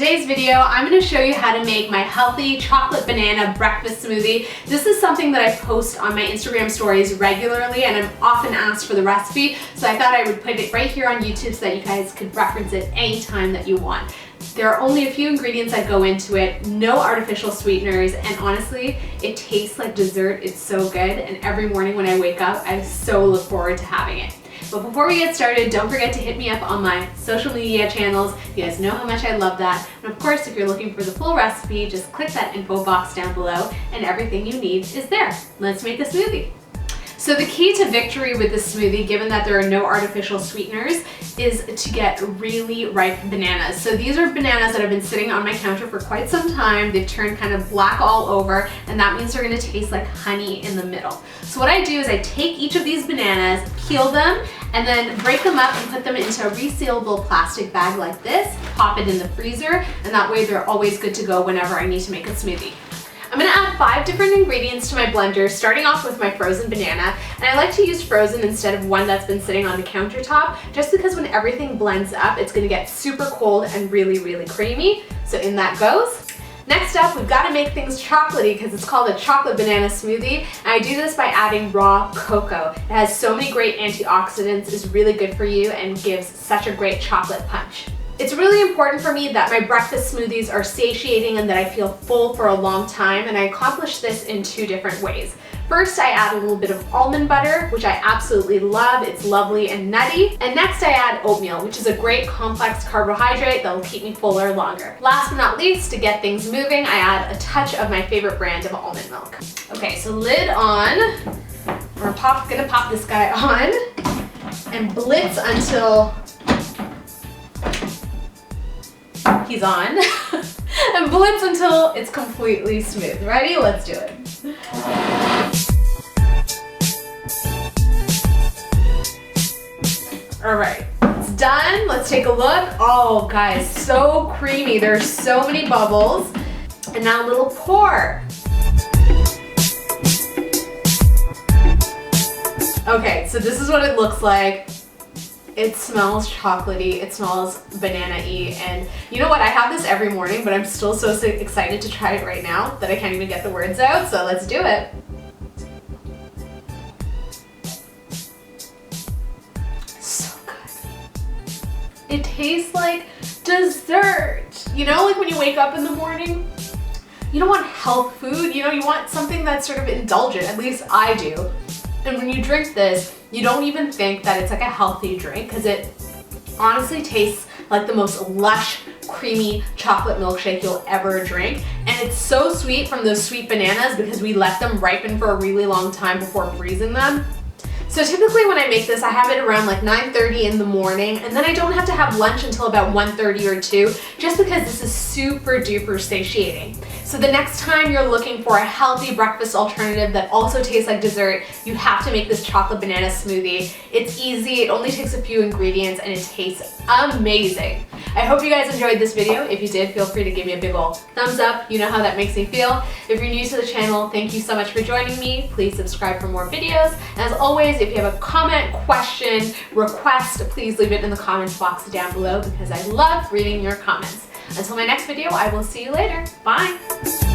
today's video, I'm going to show you how to make my healthy chocolate banana breakfast smoothie. This is something that I post on my Instagram stories regularly, and I'm often asked for the recipe, so I thought I would put it right here on YouTube so that you guys could reference it anytime that you want. There are only a few ingredients that go into it, no artificial sweeteners, and honestly, it tastes like dessert. It's so good, and every morning when I wake up, I so look forward to having it. But before we get started, don't forget to hit me up on my social media channels. You guys know how much I love that. And of course, if you're looking for the full recipe, just click that info box down below and everything you need is there. Let's make a smoothie. So the key to victory with this smoothie, given that there are no artificial sweeteners, is to get really ripe bananas. So these are bananas that have been sitting on my counter for quite some time. They've turned kind of black all over, and that means they're gonna taste like honey in the middle. So what I do is I take each of these bananas, peel them, and then break them up and put them into a resealable plastic bag like this, pop it in the freezer, and that way they're always good to go whenever I need to make a smoothie. I'm gonna add 5 different ingredients to my blender, starting off with my frozen banana. And I like to use frozen instead of one that's been sitting on the countertop, just because when everything blends up, it's gonna get super cold and really, really creamy. So in that goes. Next up, we've got to make things chocolatey because it's called a chocolate banana smoothie. And I do this by adding raw cocoa. It has so many great antioxidants, is really good for you, and gives such a great chocolate punch. It's really important for me that my breakfast smoothies are satiating and that I feel full for a long time, and I accomplish this in 2 different ways. First, I add a little bit of almond butter, which I absolutely love. It's lovely and nutty. And next I add oatmeal, which is a great complex carbohydrate that will keep me fuller longer. Last but not least, to get things moving, I add a touch of my favorite brand of almond milk. Okay, so lid on. We're gonna pop this guy on and blitz until he's on. And blitz until it's completely smooth. Ready? Let's do it. All right, it's done. Let's take a look. Oh guys, so creamy. There's so many bubbles. And now a little pour. Okay, so this is what it looks like. It smells chocolatey, it smells banana-y, and you know what? I have this every morning, but I'm still so excited to try it right now that I can't even get the words out, so let's do it. So good. It tastes like dessert. You know, like when you wake up in the morning, you don't want health food, you know, you want something that's sort of indulgent, at least I do. And when you drink this, you don't even think that it's like a healthy drink because it honestly tastes like the most lush, creamy chocolate milkshake you'll ever drink. And it's so sweet from those sweet bananas because we let them ripen for a really long time before freezing them. So typically when I make this, I have it around like 9:30 in the morning, and then I don't have to have lunch until about 1:30 or 2, just because this is super duper satiating. So the next time you're looking for a healthy breakfast alternative that also tastes like dessert, you have to make this chocolate banana smoothie. It's easy, it only takes a few ingredients, and it tastes amazing. I hope you guys enjoyed this video. If you did, feel free to give me a big ol' thumbs up. You know how that makes me feel. If you're new to the channel, thank you so much for joining me. Please subscribe for more videos. And as always, if you have a comment, question, request, please leave it in the comments box down below because I love reading your comments. Until my next video, I will see you later. Bye.